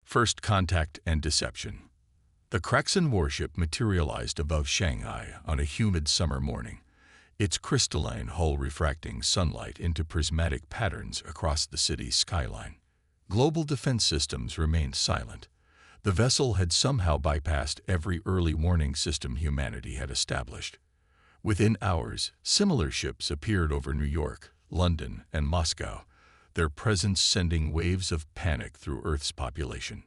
First contact and deception. The Kraxan warship materialized above Shanghai on a humid summer morning, its crystalline hull refracting sunlight into prismatic patterns across the city's skyline. Global defense systems remained silent. The vessel had somehow bypassed every early warning system humanity had established. Within hours, similar ships appeared over New York, London, and Moscow, their presence sending waves of panic through Earth's population.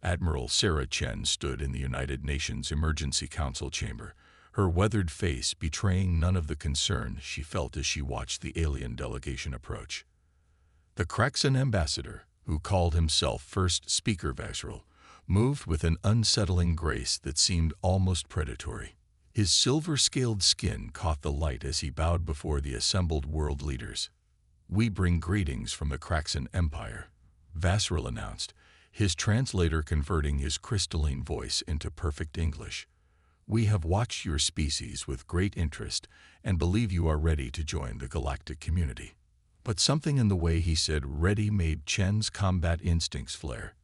Admiral Sarah Chen stood in the United Nations Emergency Council chamber, her weathered face betraying none of the concern she felt as she watched the alien delegation approach. The Kraxan ambassador, who called himself First Speaker Vasral, moved with an unsettling grace that seemed almost predatory. His silver-scaled skin caught the light as he bowed before the assembled world leaders. "We bring greetings from the Kraxan Empire," Vasral announced, his translator converting his crystalline voice into perfect English. "We have watched your species with great interest and believe you are ready to join the galactic community." But something in the way he said "ready" made Chen's combat instincts flare.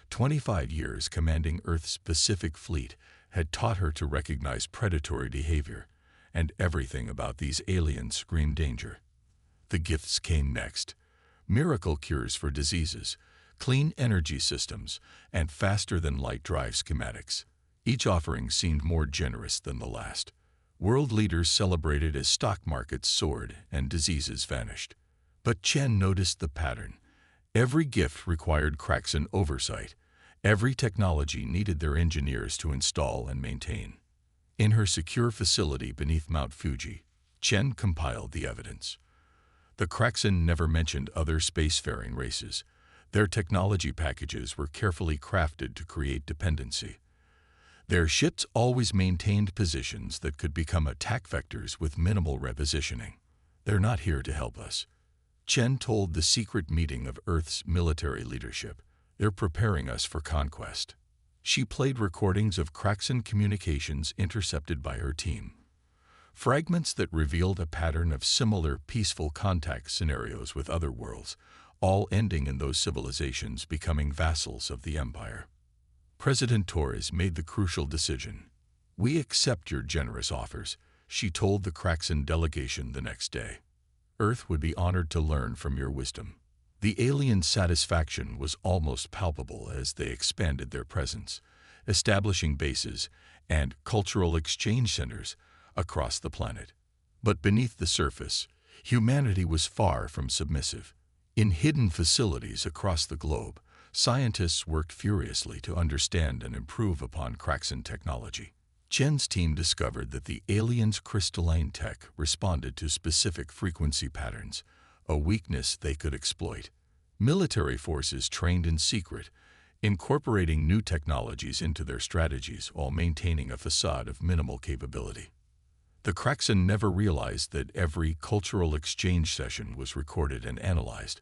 25 years commanding Earth's Pacific Fleet had taught her to recognize predatory behavior, and everything about these aliens screamed danger. The gifts came next: miracle cures for diseases, clean energy systems, and faster-than-light drive schematics. Each offering seemed more generous than the last. World leaders celebrated as stock markets soared and diseases vanished. But Chen noticed the pattern. Every gift required Kraxan oversight. Every technology needed their engineers to install and maintain. In her secure facility beneath Mount Fuji, Chen compiled the evidence. The Kraxan never mentioned other spacefaring races. Their technology packages were carefully crafted to create dependency. Their ships always maintained positions that could become attack vectors with minimal repositioning. "They're not here to help us," Chen told the secret meeting of Earth's military leadership. "They're preparing us for conquest." She played recordings of Kraxan communications intercepted by her team. Fragments that revealed a pattern of similar peaceful contact scenarios with other worlds, all ending in those civilizations becoming vassals of the Empire. President Torres made the crucial decision. "We accept your generous offers," she told the Kraxan delegation the next day. "Earth would be honored to learn from your wisdom." The alien satisfaction was almost palpable as they expanded their presence, establishing bases and cultural exchange centers across the planet. But beneath the surface, humanity was far from submissive. In hidden facilities across the globe, scientists worked furiously to understand and improve upon Kraxan technology. Chen's team discovered that the aliens' crystalline tech responded to specific frequency patterns, a weakness they could exploit. Military forces trained in secret, incorporating new technologies into their strategies while maintaining a facade of minimal capability. The Kraxan never realized that every cultural exchange session was recorded and analyzed.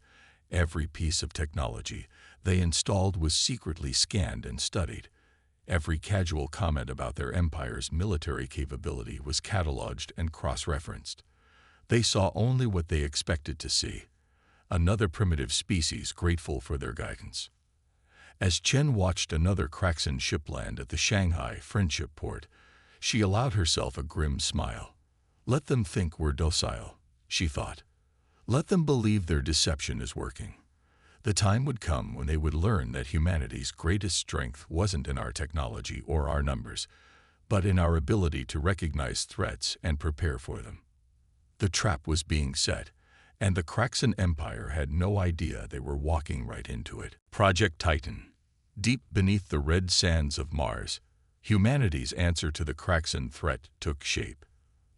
Every piece of technology they installed was secretly scanned and studied. Every casual comment about their empire's military capability was cataloged and cross-referenced. They saw only what they expected to see: another primitive species grateful for their guidance. As Chen watched another Kraxan ship land at the Shanghai Friendship Port, she allowed herself a grim smile. "Let them think we're docile," she thought. "Let them believe their deception is working. The time would come when they would learn that humanity's greatest strength wasn't in our technology or our numbers, but in our ability to recognize threats and prepare for them." The trap was being set, and the Kraxan Empire had no idea they were walking right into it. Project Titan. Deep beneath the red sands of Mars, humanity's answer to the Kraxan threat took shape.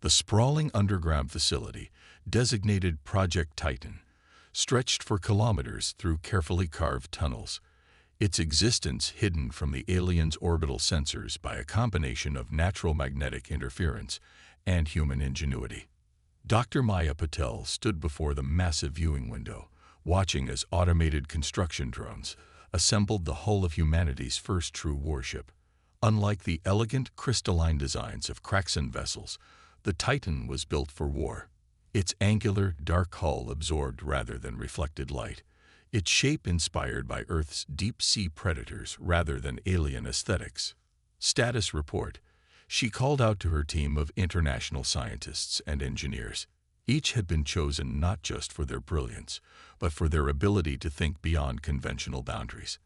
The sprawling underground facility, designated Project Titan, stretched for kilometers through carefully carved tunnels, its existence hidden from the aliens' orbital sensors by a combination of natural magnetic interference and human ingenuity. Dr. Maya Patel stood before the massive viewing window, watching as automated construction drones assembled the hull of humanity's first true warship. Unlike the elegant crystalline designs of Kraxan vessels, the Titan was built for war. Its angular, dark hull absorbed rather than reflected light. its shape inspired by Earth's deep-sea predators rather than alien aesthetics. Status report. She called out to her team of international scientists and engineers. Each had been chosen not just for their brilliance, but for their ability to think beyond conventional boundaries.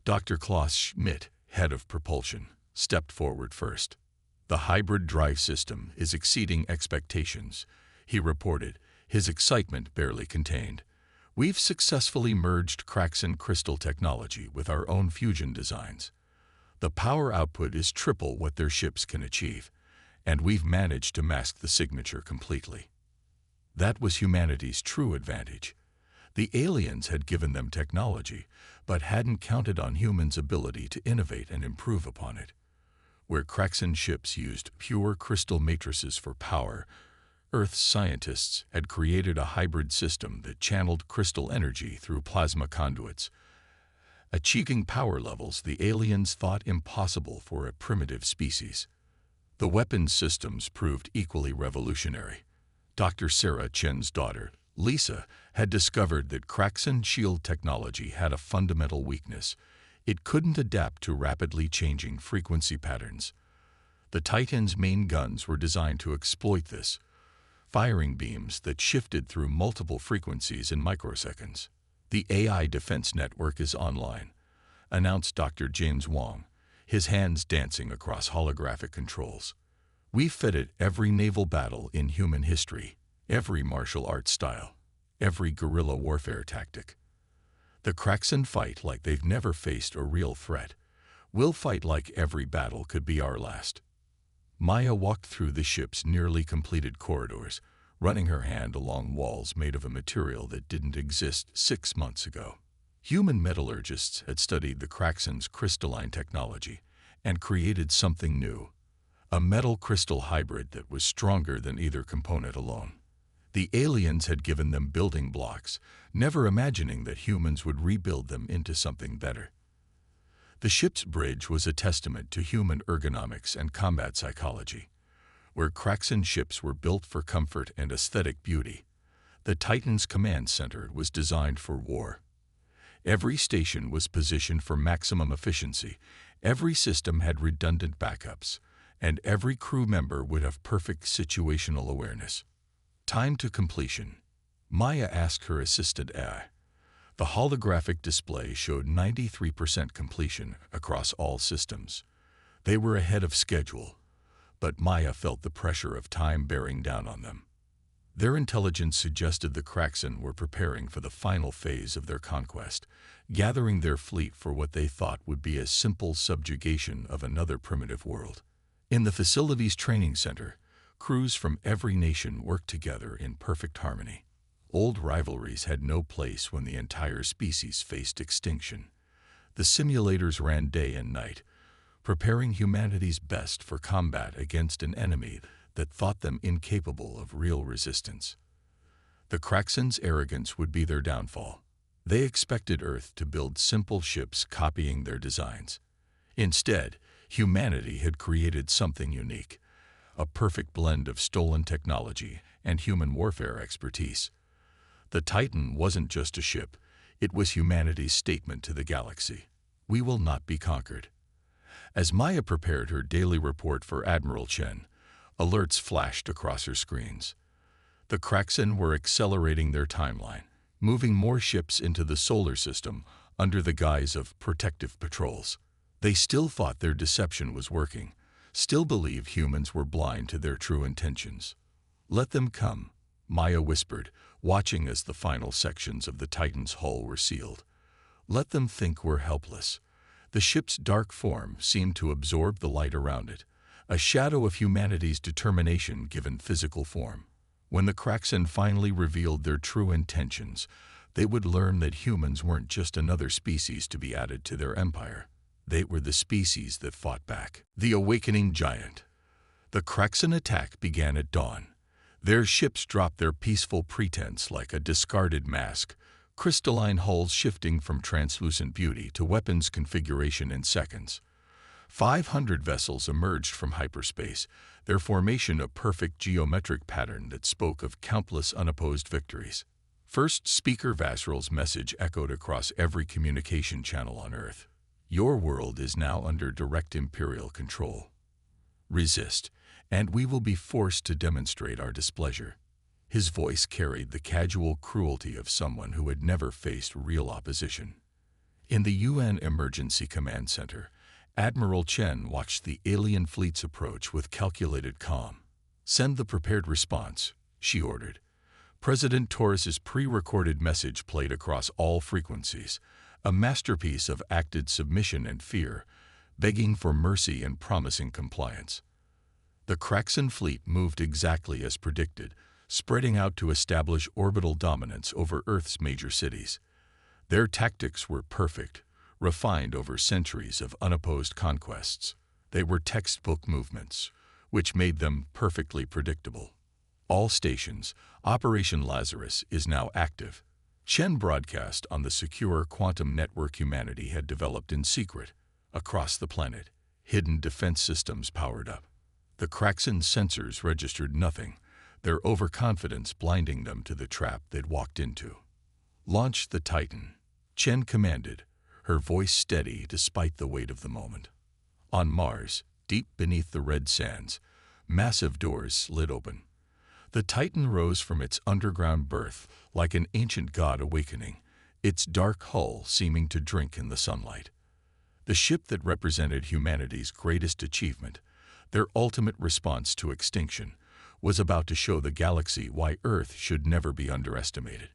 Dr. Klaus Schmidt, head of propulsion, stepped forward first. "The hybrid drive system is exceeding expectations," he reported, his excitement barely contained. "We've successfully merged Craxon crystal technology with our own fusion designs. The power output is triple what their ships can achieve, and we've managed to mask the signature completely." That was humanity's true advantage. The aliens had given them technology, but hadn't counted on humans' ability to innovate and improve upon it. Where Craxon ships used pure crystal matrices for power, Earth's scientists had created a hybrid system that channeled crystal energy through plasma conduits, achieving power levels the aliens thought impossible for a primitive species. The weapons systems proved equally revolutionary. Dr. Sarah Chen's daughter, Lisa, had discovered that Craxon shield technology had a fundamental weakness. It couldn't adapt to rapidly changing frequency patterns. The Titan's main guns were designed to exploit this, firing beams that shifted through multiple frequencies in microseconds. "The AI defense network is online," announced Dr. James Wong, his hands dancing across holographic controls. "We've fed it every naval battle in human history, every martial arts style, every guerrilla warfare tactic. The Craxon fight like they've never faced a real threat. We'll fight like every battle could be our last." Maya walked through the ship's nearly completed corridors, running her hand along walls made of a material that didn't exist 6 months ago. Human metallurgists had studied the Craxon's crystalline technology and created something new, a metal-crystal hybrid that was stronger than either component alone. The aliens had given them building blocks, never imagining that humans would rebuild them into something better. The ship's bridge was a testament to human ergonomics and combat psychology. Where Craxon ships were built for comfort and aesthetic beauty, the Titan's command center was designed for war. Every station was positioned for maximum efficiency, every system had redundant backups, and every crew member would have perfect situational awareness. Time to completion. Maya asked her assistant AI. The holographic display showed 93% completion across all systems. They were ahead of schedule, but Maya felt the pressure of time bearing down on them. Their intelligence suggested the Craxon were preparing for the final phase of their conquest, gathering their fleet for what they thought would be a simple subjugation of another primitive world. In the facility's training center, crews from every nation worked together in perfect harmony. Old rivalries had no place when the entire species faced extinction. The simulators ran day and night, preparing humanity's best for combat against an enemy that thought them incapable of real resistance. The Craxon's arrogance would be their downfall. They expected Earth to build simple ships copying their designs. Instead, humanity had created something unique, a perfect blend of stolen technology and human warfare expertise. The Titan wasn't just a ship, it was humanity's statement to the galaxy. "We will not be conquered." As Maya prepared her daily report for Admiral Chen, alerts flashed across her screens. The Craxon were accelerating their timeline, moving more ships into the solar system under the guise of protective patrols. They still thought their deception was working, still believed humans were blind to their true intentions. "Let them come," Maya whispered, watching as the final sections of the Titan's hull were sealed. "Let them think we're helpless." The ship's dark form seemed to absorb the light around it, a shadow of humanity's determination given physical form. When the Craxon finally revealed their true intentions, they would learn that humans weren't just another species to be added to their empire. They were the species that fought back. The awakening giant. The Craxon attack began at dawn. Their ships dropped their peaceful pretense like a discarded mask, crystalline hulls shifting from translucent beauty to weapons configuration in seconds. 500 vessels emerged from hyperspace, their formation a perfect geometric pattern that spoke of countless unopposed victories. First Speaker Vasral's message echoed across every communication channel on Earth. Your world is now under direct Imperial control. Resist, and we will be forced to demonstrate our displeasure. His voice carried the casual cruelty of someone who had never faced real opposition. In the UN Emergency Command Center, Admiral Chen watched the alien fleet's approach with calculated calm. Send the prepared response, she ordered. President Torres's pre-recorded message played across all frequencies, a masterpiece of acted submission and fear, begging for mercy and promising compliance. The Kraxan fleet moved exactly as predicted, spreading out to establish orbital dominance over Earth's major cities. Their tactics were perfect, refined over centuries of unopposed conquests. They were textbook movements, which made them perfectly predictable. All stations, Operation Lazarus is now active. Chen broadcast on the secure quantum network humanity had developed in secret. Across the planet, hidden defense systems powered up. The Kraxan sensors registered nothing, their overconfidence blinding them to the trap they'd walked into. Launch the Titan, Chen commanded, her voice steady despite the weight of the moment. On Mars, deep beneath the red sands, massive doors slid open. The Titan rose from its underground berth like an ancient god awakening, its dark hull seeming to drink in the sunlight. The ship that represented humanity's greatest achievement, their ultimate response to extinction, was about to show the galaxy why Earth should never be underestimated.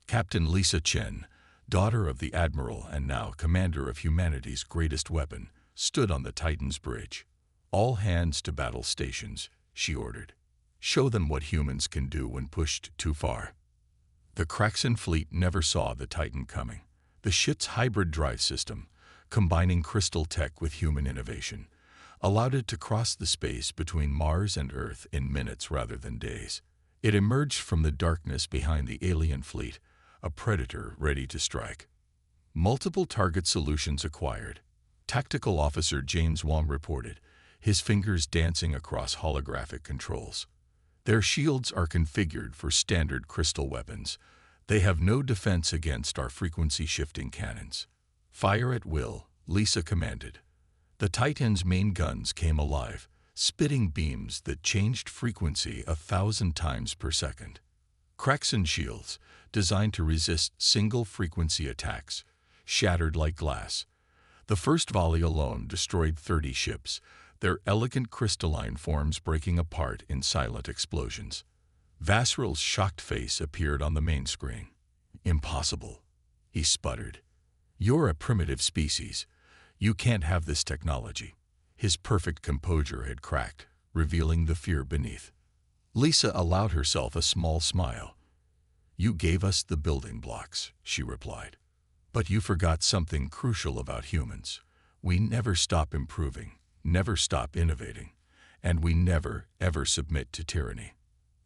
Captain Lisa Chen, daughter of the Admiral and now commander of humanity's greatest weapon, stood on the Titan's bridge. All hands to battle stations, she ordered. Show them what humans can do when pushed too far. The Kraxan fleet never saw the Titan coming. The ship's hybrid drive system, combining crystal tech with human innovation, allowed it to cross the space between Mars and Earth in minutes rather than days. It emerged from the darkness behind the alien fleet, a predator ready to strike. Multiple target solutions acquired. Tactical Officer James Wong reported, his fingers dancing across holographic controls. Their shields are configured for standard crystal weapons. They have no defense against our frequency-shifting cannons. Fire at will, Lisa commanded. The Titan's main guns came alive, spitting beams that changed frequency 1,000 times per second. Kraxan shields, designed to resist single-frequency attacks, shattered like glass. The first volley alone destroyed 30 ships, their elegant crystalline forms breaking apart in silent explosions. Vasral's shocked face appeared on the main screen. "Impossible," he sputtered. "You're a primitive species. You can't have this technology." His perfect composure had cracked, revealing the fear beneath. Lisa allowed herself a small smile. "You gave us the building blocks," she replied. "But you forgot something crucial about humans. We never stop improving, never stop innovating, and we never, ever submit to tyranny."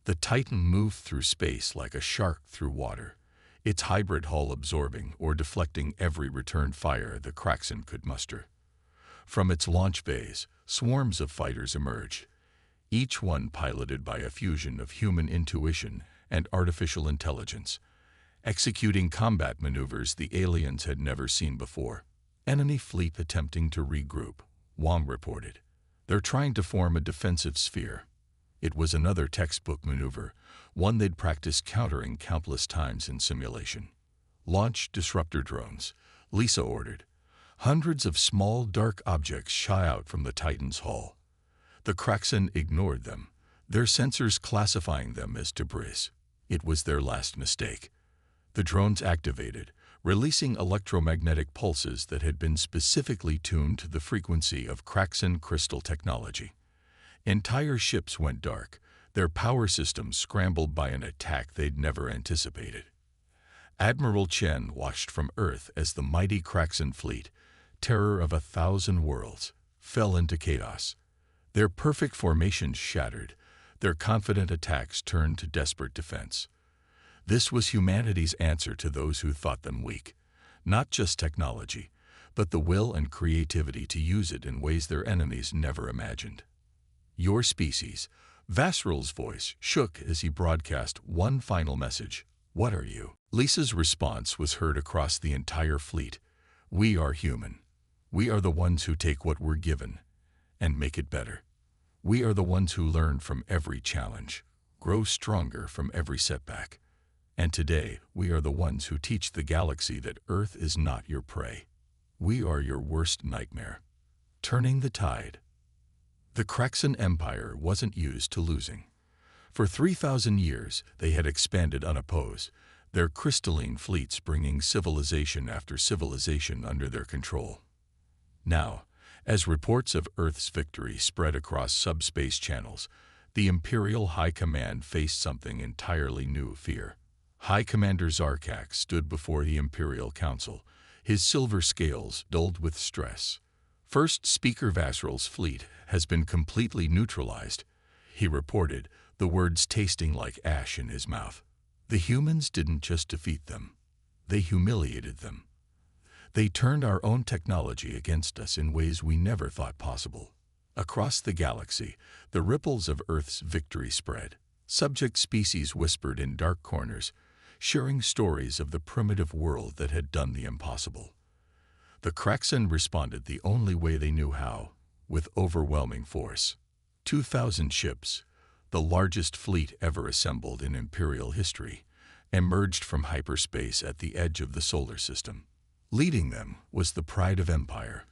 The Titan moved through space like a shark through water, its hybrid hull absorbing or deflecting every return fire the Kraxan could muster. From its launch bays, swarms of fighters emerged, each one piloted by a fusion of human intuition and artificial intelligence, executing combat maneuvers the aliens had never seen before. "Enemy fleet attempting to regroup," Wong reported. "They're trying to form a defensive sphere." It was another textbook maneuver, one they'd practiced countering countless times in simulation. "Launch disruptor drones," Lisa ordered. Hundreds of small, dark objects shot out from the Titan's hull. The Kraxan ignored them, their sensors classifying them as debris. It was their last mistake. The drones activated, releasing electromagnetic pulses that had been specifically tuned to the frequency of Kraxan crystal technology. Entire ships went dark, their power systems scrambled by an attack they'd never anticipated. Admiral Chen watched from Earth as the mighty Kraxan fleet, terror of 1,000 worlds, fell into chaos. Their perfect formations shattered, their confident attacks turned to desperate defense. This was humanity's answer to those who thought them weak. Not just technology, but the will and creativity to use it in ways their enemies never imagined. "Your species," Vasral's voice shook as he broadcast one final message. What are you? Lisa's response was heard across the entire fleet. We are human. We are the ones who take what we're given and make it better. We are the ones who learn from every challenge, grow stronger from every setback. And today, we are the ones who teach the galaxy that Earth is not your prey. We are your worst nightmare. Turning the tide. The Kraxan Empire wasn't used to losing. For 3,000 years, they had expanded unopposed, their crystalline fleets bringing civilization after civilization under their control. Now, as reports of Earth's victory spread across subspace channels, the Imperial High Command faced something entirely new: fear. High Commander Zarkak stood before the Imperial Council, his silver scales dulled with stress. First Speaker Vasral's fleet has been completely neutralized, he reported, the words tasting like ash in his mouth. The humans didn't just defeat them. They humiliated them. They turned our own technology against us in ways we never thought possible. Across the galaxy, the ripples of Earth's victory spread. Subject species whispered in dark corners, sharing stories of the primitive world that had done the impossible. The Kraxan responded the only way they knew how, with overwhelming force. 2,000 ships, the largest fleet ever assembled in Imperial history, emerged from hyperspace at the edge of the solar system. Leading them was the Pride of Empire,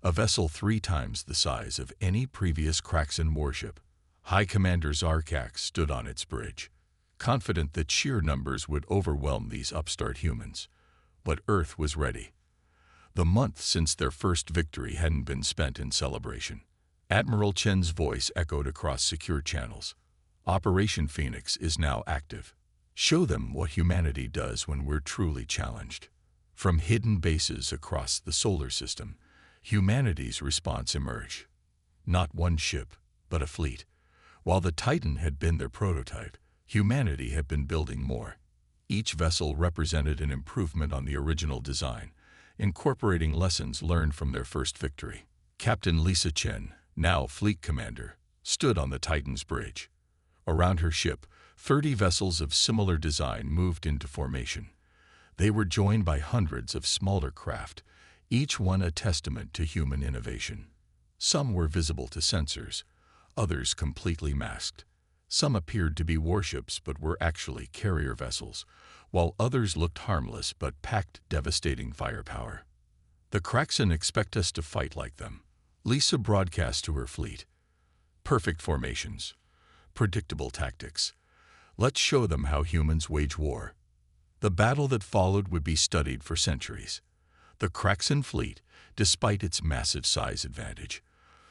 a vessel 3 times the size of any previous Kraxan warship. High Commander Zarkak stood on its bridge, confident that sheer numbers would overwhelm these upstart humans. But Earth was ready. The month since their first victory hadn't been spent in celebration. Admiral Chen's voice echoed across secure channels. Operation Phoenix is now active. Show them what humanity does when we're truly challenged. From hidden bases across the solar system, humanity's response emerged. Not one ship, but a fleet. While the Titan had been their prototype, humanity had been building more. Each vessel represented an improvement on the original design, incorporating lessons learned from their first victory. Captain Lisa Chen, now fleet commander, stood on the Titan's bridge. Around her ship, 30 vessels of similar design moved into formation. They were joined by hundreds of smaller craft, each one a testament to human innovation. Some were visible to sensors, others completely masked. Some appeared to be warships but were actually carrier vessels, while others looked harmless but packed devastating firepower. The Kraxan expect us to fight like them, Lisa broadcast to her fleet. Perfect formations, predictable tactics. Let's show them how humans wage war. The battle that followed would be studied for centuries. The Kraxan fleet, despite its massive size advantage,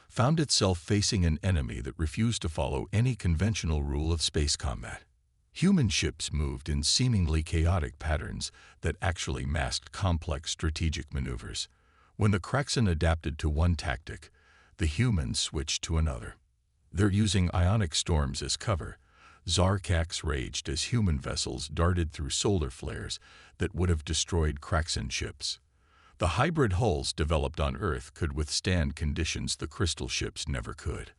found itself facing an enemy that refused to follow any conventional rule of space combat. Human ships moved in seemingly chaotic patterns that actually masked complex strategic maneuvers. When the Kraxan adapted to one tactic, the humans switched to another. They're using ionic storms as cover. Zarkaks raged as human vessels darted through solar flares that would have destroyed Kraxan ships. The hybrid hulls developed on Earth could withstand conditions the crystal ships never could.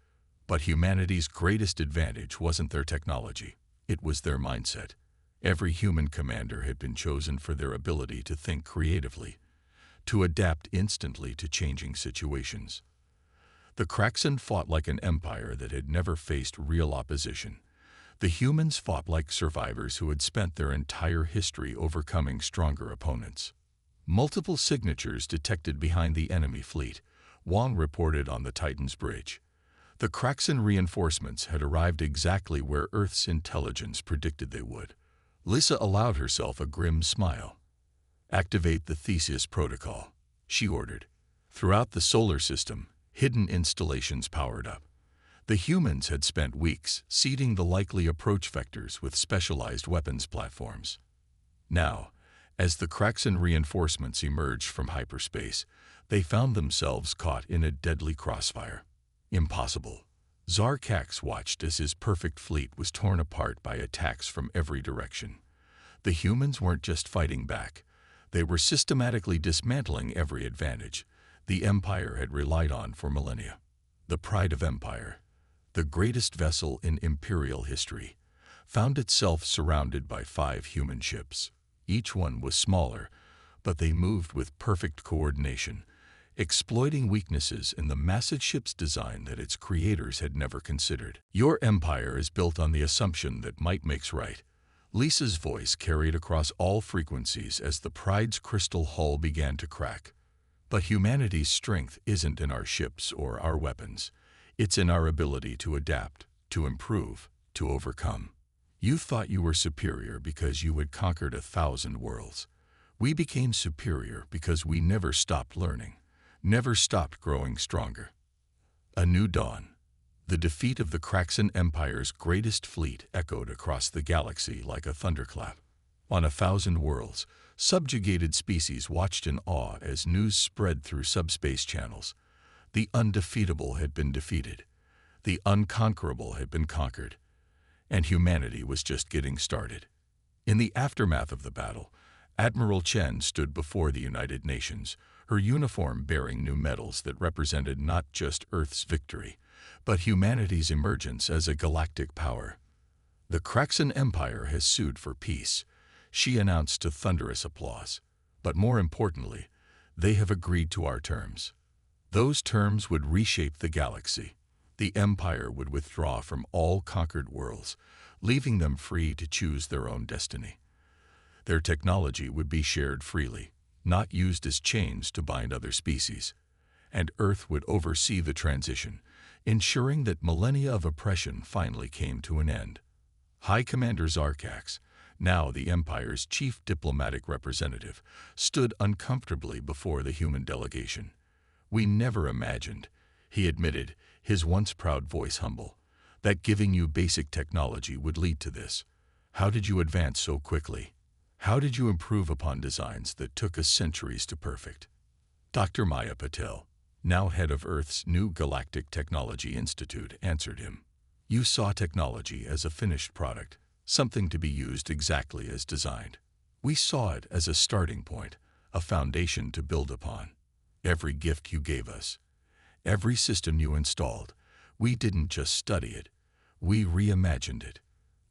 But humanity's greatest advantage wasn't their technology. It was their mindset. Every human commander had been chosen for their ability to think creatively, to adapt instantly to changing situations. The Kraxan fought like an empire that had never faced real opposition. The humans fought like survivors who had spent their entire history overcoming stronger opponents. Multiple signatures detected behind the enemy fleet, Wong reported on the Titan's bridge. The Kraxan reinforcements had arrived exactly where Earth's intelligence predicted they would. Lisa allowed herself a grim smile. Activate the Theseus protocol, she ordered. Throughout the solar system, hidden installations powered up. The humans had spent weeks seeding the likely approach vectors with specialized weapons platforms. Now, as the Kraxan reinforcements emerged from hyperspace, they found themselves caught in a deadly crossfire. Impossible. Zarkaks watched as his perfect fleet was torn apart by attacks from every direction. The humans weren't just fighting back. They were systematically dismantling every advantage the Empire had relied on for millennia. The Pride of Empire, the greatest vessel in Imperial history, found itself surrounded by 5 human ships. Each one was smaller, but they moved with perfect coordination, exploiting weaknesses in the massive ship's design that its creators had never considered. Your empire is built on the assumption that might makes right. Lisa's voice carried across all frequencies as the Pride's crystal hull began to crack. But humanity's strength isn't in our ships or our weapons. It's in our ability to adapt, to improve, to overcome. You thought you were superior because you had conquered 1,000 worlds. We became superior because we never stopped learning, never stopped growing stronger. A new dawn. The defeat of the Kraxan Empire's greatest fleet echoed across the galaxy like a thunderclap. On 1,000 worlds, subjugated species watched in awe as news spread through subspace channels. The undefeatable had been defeated. The unconquerable had been conquered. And humanity was just getting started. In the aftermath of the battle, Admiral Chen stood before the United Nations, her uniform bearing new medals that represented not just Earth's victory, but humanity's emergence as a galactic power. The Kraxan Empire has sued for peace, she announced to thunderous applause. But more importantly, they have agreed to our terms. Those terms would reshape the galaxy. The Empire would withdraw from all conquered worlds, leaving them free to choose their own destiny. Their technology would be shared freely, not used as chains to bind other species. And Earth would oversee the transition, ensuring that millennia of oppression finally came to an end. High Commander Zarkax, now the Empire's chief diplomatic representative, stood uncomfortably before the human delegation. We never imagined, he admitted, his once proud voice humble, that giving you basic technology would lead to this. How did you advance so quickly? How did you improve upon designs that took us centuries to perfect? Dr. Maya Patel, now head of Earth's new Galactic Technology Institute, answered him. You saw technology as a finished product, something to be used exactly as designed. We saw it as a starting point, a foundation to build upon. Every gift you gave us, every system you installed, we didn't just study it, we reimagined it.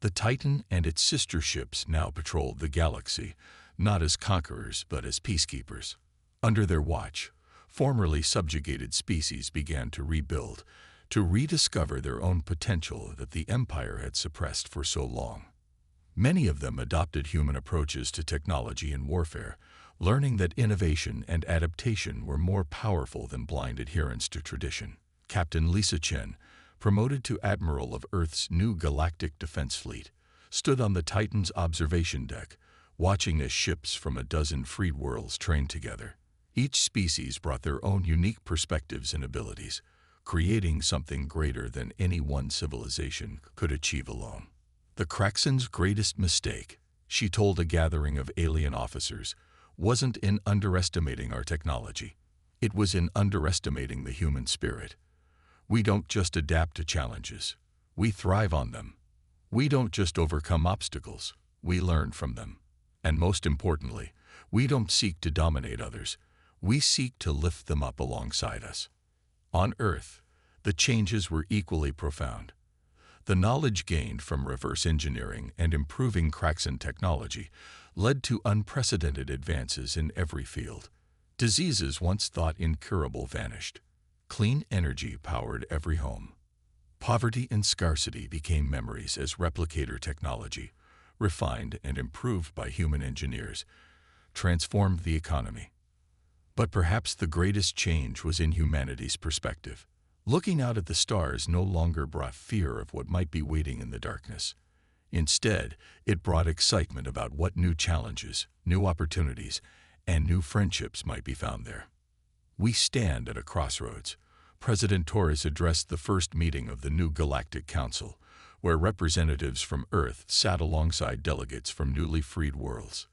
The Titan and its sister ships now patrolled the galaxy, not as conquerors but as peacekeepers. Under their watch, formerly subjugated species began to rebuild, to rediscover their own potential that the Empire had suppressed for so long. Many of them adopted human approaches to technology and warfare, learning that innovation and adaptation were more powerful than blind adherence to tradition. Captain Lisa Chen, promoted to Admiral of Earth's new Galactic Defense Fleet, stood on the Titan's observation deck, watching as ships from a dozen freed worlds trained together. Each species brought their own unique perspectives and abilities, creating something greater than any one civilization could achieve alone. The Kraxan's greatest mistake, she told a gathering of alien officers, wasn't in underestimating our technology. It was in underestimating the human spirit. We don't just adapt to challenges, we thrive on them. We don't just overcome obstacles, we learn from them. And most importantly, we don't seek to dominate others, we seek to lift them up alongside us. On Earth, the changes were equally profound. The knowledge gained from reverse engineering and improving Kraxan technology led to unprecedented advances in every field. Diseases once thought incurable vanished. Clean energy powered every home. Poverty and scarcity became memories as replicator technology, refined and improved by human engineers, transformed the economy. But perhaps the greatest change was in humanity's perspective. Looking out at the stars no longer brought fear of what might be waiting in the darkness. Instead, it brought excitement about what new challenges, new opportunities, and new friendships might be found there. We stand at a crossroads. President Torres addressed the first meeting of the new Galactic Council, where representatives from Earth sat alongside delegates from newly freed worlds.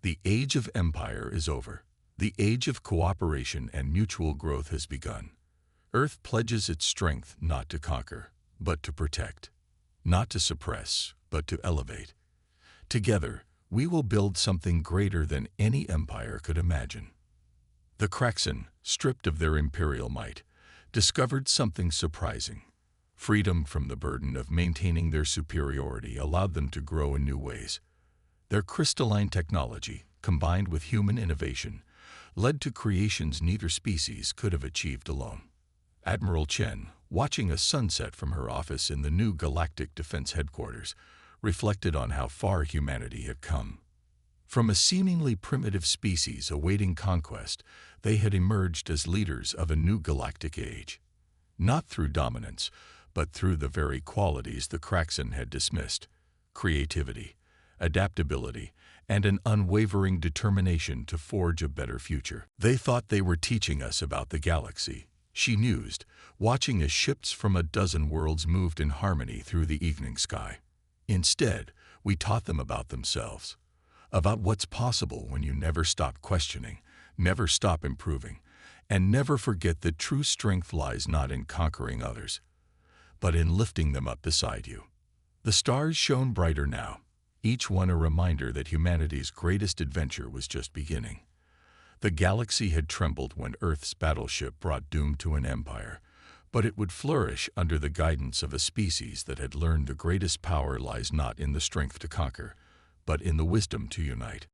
The age of empire is over. The age of cooperation and mutual growth has begun. Earth pledges its strength not to conquer, but to protect. Not to suppress, but to elevate. Together, we will build something greater than any empire could imagine. The Kraxan, stripped of their imperial might, discovered something surprising. Freedom from the burden of maintaining their superiority allowed them to grow in new ways. Their crystalline technology, combined with human innovation, led to creations neither species could have achieved alone. Admiral Chen, watching a sunset from her office in the new Galactic Defense Headquarters, reflected on how far humanity had come. From a seemingly primitive species awaiting conquest, they had emerged as leaders of a new galactic age. Not through dominance, but through the very qualities the Craxan had dismissed: creativity, adaptability, and an unwavering determination to forge a better future. They thought they were teaching us about the galaxy, she mused, watching as ships from a dozen worlds moved in harmony through the evening sky. Instead, we taught them about themselves, about what's possible when you never stop questioning, never stop improving, and never forget that true strength lies not in conquering others, but in lifting them up beside you. The stars shone brighter now, each one a reminder that humanity's greatest adventure was just beginning. The galaxy had trembled when Earth's battleship brought doom to an empire, but it would flourish under the guidance of a species that had learned the greatest power lies not in the strength to conquer, but in the wisdom to unite.